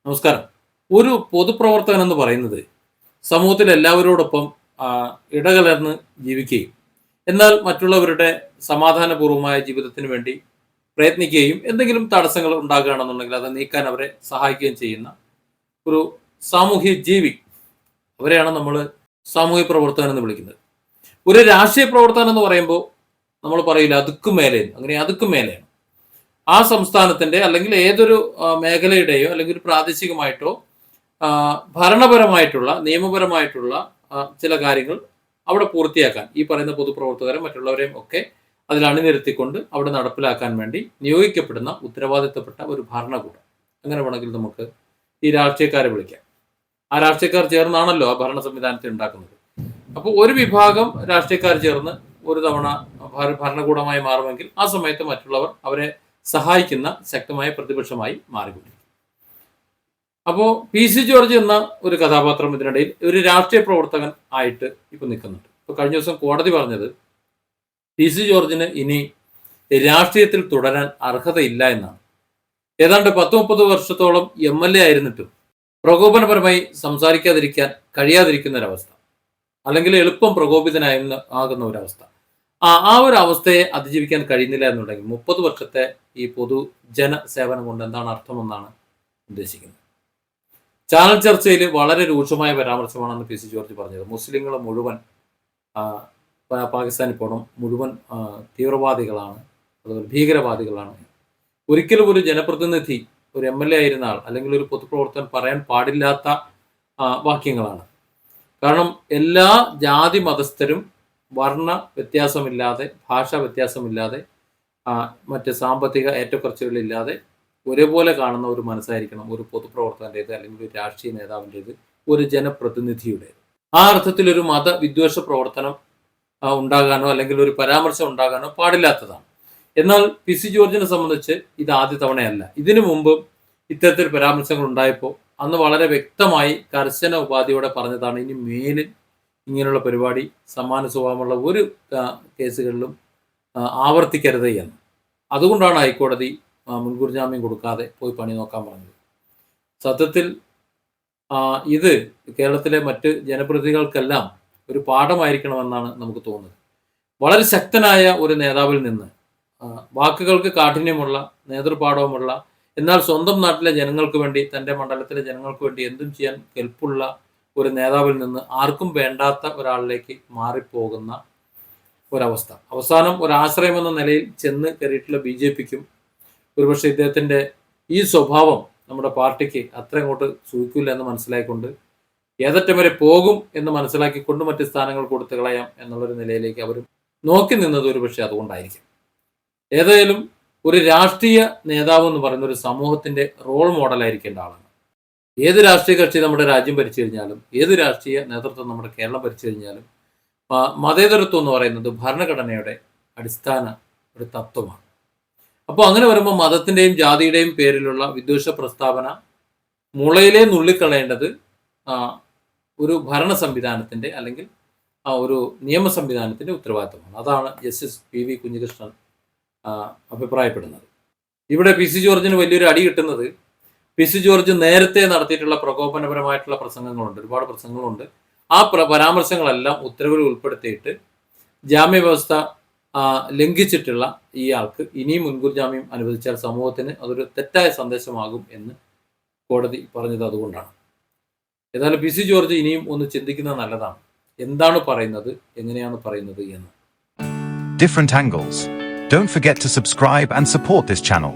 നമസ്കാരം. ഒരു പൊതുപ്രവർത്തകൻ എന്ന് പറയുന്നത് സമൂഹത്തിൽ എല്ലാവരോടൊപ്പം ആ, ഇടകലർന്ന് ജീവിക്കുകയും എന്നാൽ മറ്റുള്ളവരുടെ സമാധാനപൂർവമായ ജീവിതത്തിന് വേണ്ടി പ്രയത്നിക്കുകയും എന്തെങ്കിലും തടസ്സങ്ങൾ ഉണ്ടാകുകയാണെന്നുണ്ടെങ്കിൽ അത് നീക്കാൻ അവരെ സഹായിക്കുകയും ചെയ്യുന്ന ഒരു സാമൂഹ്യ ജീവി, അവരെയാണ് നമ്മൾ സാമൂഹ്യ പ്രവർത്തകൻ എന്ന് വിളിക്കുന്നത്. ഒരു രാഷ്ട്രീയ പ്രവർത്തകൻ എന്ന് പറയുമ്പോൾ നമ്മൾ പറയില്ല അതുക്കും മേലെ, അങ്ങനെ അതുക്കും മേലെയാണ്. ആ സംസ്ഥാനത്തിന്റെ അല്ലെങ്കിൽ ഏതൊരു മേഖലയുടെയോ അല്ലെങ്കിൽ ഒരു പ്രാദേശികമായിട്ടോ ആ, ഭരണപരമായിട്ടുള്ള നിയമപരമായിട്ടുള്ള ചില കാര്യങ്ങൾ അവിടെ പൂർത്തിയാക്കാൻ ഈ പറയുന്ന പൊതുപ്രവർത്തകരും മറ്റുള്ളവരെയും ഒക്കെ അതിൽ അണിനിരത്തിക്കൊണ്ട് അവിടെ നടപ്പിലാക്കാൻ വേണ്ടി നിയോഗിക്കപ്പെടുന്ന ഉത്തരവാദിത്തപ്പെട്ട ഒരു ഭരണകൂടം, അങ്ങനെ വേണമെങ്കിൽ നമുക്ക് ഈ രാഷ്ട്രീയക്കാരെ വിളിക്കാം. ആ രാഷ്ട്രീയക്കാർ ചേർന്നാണല്ലോ ആ ഭരണ സംവിധാനത്തെ ഉണ്ടാക്കുന്നത്. അപ്പോൾ ഒരു വിഭാഗം രാഷ്ട്രീയക്കാർ ചേർന്ന് ഒരു തവണ ഭരണകൂടമായി മാറുമെങ്കിൽ ആ സമയത്ത് മറ്റുള്ളവർ അവരെ സഹായിക്കുന്ന ശക്തമായ പ്രതിപക്ഷമായി മാറിക്കൊണ്ടിരിക്കും. അപ്പോൾ പി സി ജോർജ് എന്ന ഒരു കഥാപാത്രം ഇതിനിടയിൽ ഒരു രാഷ്ട്രീയ പ്രവർത്തകൻ ആയിട്ട് ഇപ്പൊ നിൽക്കുന്നുണ്ട്. ഇപ്പൊ കഴിഞ്ഞ ദിവസം കോടതി പറഞ്ഞത് പി സി ജോർജിന് ഇനി രാഷ്ട്രീയത്തിൽ തുടരാൻ അർഹതയില്ല എന്നാണ്. ഏതാണ്ട് 10-30 വർഷത്തോളം MLA ആയിരുന്നിട്ടും പ്രകോപനപരമായി സംസാരിക്കാതിരിക്കാൻ കഴിയാതിരിക്കുന്ന ഒരവസ്ഥ, അല്ലെങ്കിൽ എളുപ്പം ആകുന്ന ഒരവസ്ഥ, ആ ഒരു അവസ്ഥയെ അതിജീവിക്കാൻ കഴിയുന്നില്ല എന്നുണ്ടെങ്കിൽ 30 വർഷത്തെ ഈ പൊതുജന സേവനം കൊണ്ട് എന്താണ് അർത്ഥമെന്നാണ് ഉദ്ദേശിക്കുന്നത്. ചാനൽ ചർച്ചയിൽ വളരെ രൂക്ഷമായ പരാമർശമാണെന്ന് പി സി ജോർജ് പറഞ്ഞത്. മുസ്ലിങ്ങൾ മുഴുവൻ പാകിസ്ഥാനിൽ പോകണം, മുഴുവൻ തീവ്രവാദികളാണ്, അതുപോലെ ഭീകരവാദികളാണ്. ഒരിക്കലും ഒരു ജനപ്രതിനിധി, ഒരു MLA ആയിരുന്ന ആൾ അല്ലെങ്കിൽ ഒരു പൊതുപ്രവർത്തകൻ പറയാൻ പാടില്ലാത്ത വാക്യങ്ങളാണ്. കാരണം എല്ലാ ജാതി മതസ്ഥരും വർണ്ണ വ്യത്യാസമില്ലാതെ, ഭാഷാ വ്യത്യാസമില്ലാതെ, മറ്റ് സാമ്പത്തിക ഏറ്റക്കുറച്ചുകളില്ലാതെ ഒരേപോലെ കാണുന്ന ഒരു മനസ്സായിരിക്കണം ഒരു പൊതുപ്രവർത്തകൻ്റേത് അല്ലെങ്കിൽ ഒരു രാഷ്ട്രീയ നേതാവിൻ്റേത്, ഒരു ജനപ്രതിനിധിയുടേത്. ആ അർത്ഥത്തിൽ ഒരു മതവിദ്വേഷ പ്രവർത്തനം ഉണ്ടാകാനോ അല്ലെങ്കിൽ ഒരു പരാമർശം ഉണ്ടാകാനോ പാടില്ലാത്തതാണ്. എന്നാൽ പി സി ജോർജിനെ സംബന്ധിച്ച് ഇത് ആദ്യ തവണയല്ല. ഇതിനു മുമ്പും ഇത്തരത്തിൽ പരാമർശങ്ങൾ ഉണ്ടായപ്പോൾ അന്ന് വളരെ വ്യക്തമായി കർശന ഉപാധിയോടെ പറഞ്ഞതാണ്, ഇനി മേലിൽ ഇങ്ങനെയുള്ള പരിപാടി സമാന സ്വഭാവമുള്ള ഒരു കേസുകളിലും ആവർത്തിക്കരുത് എന്ന്. അതുകൊണ്ടാണ് ഹൈക്കോടതി മുൻകൂർ ജാമ്യം കൊടുക്കാതെ പോയി പണി നോക്കാൻ പറഞ്ഞത്. സത്യത്തിൽ ഇത് കേരളത്തിലെ മറ്റ് ജനപ്രതിനിധികൾക്കെല്ലാം ഒരു പാഠമായിരിക്കണമെന്നാണ് നമുക്ക് തോന്നുന്നത്. വളരെ ശക്തനായ ഒരു നേതാവിൽ നിന്ന്, വാക്കുകൾക്ക് കാഠിന്യമുള്ള, നേതൃപാഠവുമുള്ള, എന്നാൽ സ്വന്തം നാട്ടിലെ ജനങ്ങൾക്ക് വേണ്ടി, തൻ്റെ മണ്ഡലത്തിലെ ജനങ്ങൾക്ക് വേണ്ടി എന്തും ചെയ്യാൻ കെൽപ്പുള്ള ഒരു നേതാവിൽ നിന്ന് ആർക്കും വേണ്ടാത്ത ഒരാളിലേക്ക് മാറിപ്പോകുന്ന ഒരവസ്ഥ. അവസാനം ഒരാശ്രയം എന്ന നിലയിൽ ചെന്ന് കയറിയിട്ടുള്ള BJPക്കും ഒരുപക്ഷെ ഇദ്ദേഹത്തിൻ്റെ ഈ സ്വഭാവം നമ്മുടെ പാർട്ടിക്ക് അത്ര അങ്ങോട്ട് സൂചിക്കില്ല എന്ന് മനസ്സിലാക്കിക്കൊണ്ട്, ഏതറ്റം വരെ പോകും എന്ന് മനസ്സിലാക്കിക്കൊണ്ട് മറ്റ് സ്ഥാനങ്ങൾ കൊടുത്തു കളയാം എന്നുള്ളൊരു നിലയിലേക്ക് അവർ നോക്കി നിന്നത് ഒരുപക്ഷെ അതുകൊണ്ടായിരിക്കും. ഏതായാലും ഒരു രാഷ്ട്രീയ നേതാവ് എന്ന് പറയുന്ന ഒരു സമൂഹത്തിന്റെ റോൾ മോഡലായിരിക്കേണ്ട ആളാണ്. ഏത് രാഷ്ട്രീയ കക്ഷി നമ്മുടെ രാജ്യം ഭരിച്ചു കഴിഞ്ഞാലും, ഏത് രാഷ്ട്രീയ നേതൃത്വം നമ്മുടെ കേരളം ഭരിച്ചു കഴിഞ്ഞാലും, മതേതരത്വം എന്ന് പറയുന്നത് ഭരണഘടനയുടെ അടിസ്ഥാന ഒരു തത്വമാണ്. അപ്പോൾ അങ്ങനെ വരുമ്പോൾ മതത്തിൻ്റെയും ജാതിയുടെയും പേരിലുള്ള വിദ്വേഷ പ്രസ്താവന മുളയിലേ നുള്ളിക്കളയേണ്ടത് ഒരു ഭരണ സംവിധാനത്തിൻ്റെ അല്ലെങ്കിൽ ഒരു നിയമ സംവിധാനത്തിൻ്റെ ഉത്തരവാദിത്തമാണ്. അതാണ് ജസ്റ്റിസ് PV കുഞ്ഞികൃഷ്ണൻ അഭിപ്രായപ്പെടുന്നത്. ഇവിടെ പി സി ജോർജിന് വലിയൊരു അടി കിട്ടുന്നത്, പി സി ജോർജ് നേരത്തെ നടത്തിയിട്ടുള്ള പ്രകോപനപരമായിട്ടുള്ള പ്രസംഗങ്ങളുണ്ട്, ഒരുപാട് പ്രസംഗങ്ങളുണ്ട്. ആ പരാമർശങ്ങളെല്ലാം ഉത്തരവിൽ ഉൾപ്പെടുത്തിയിട്ട് ജാമ്യ വ്യവസ്ഥ ലംഘിച്ചിട്ടുള്ള ഈ ആൾക്ക് ഇനിയും മുൻകൂർ ജാമ്യം അനുവദിച്ചാൽ സമൂഹത്തിന് അതൊരു തെറ്റായ സന്ദേശമാകും എന്ന് കോടതി പറഞ്ഞത് അതുകൊണ്ടാണ്. ഏതായാലും പി സി ജോർജ് ഇനിയും ഒന്ന് ചിന്തിക്കുന്നത് നല്ലതാണ്. എന്താണ് പറയുന്നത്, എങ്ങനെയാണ് പറയുന്നത് എന്ന്. Different angles. Don't forget to subscribe and support this channel.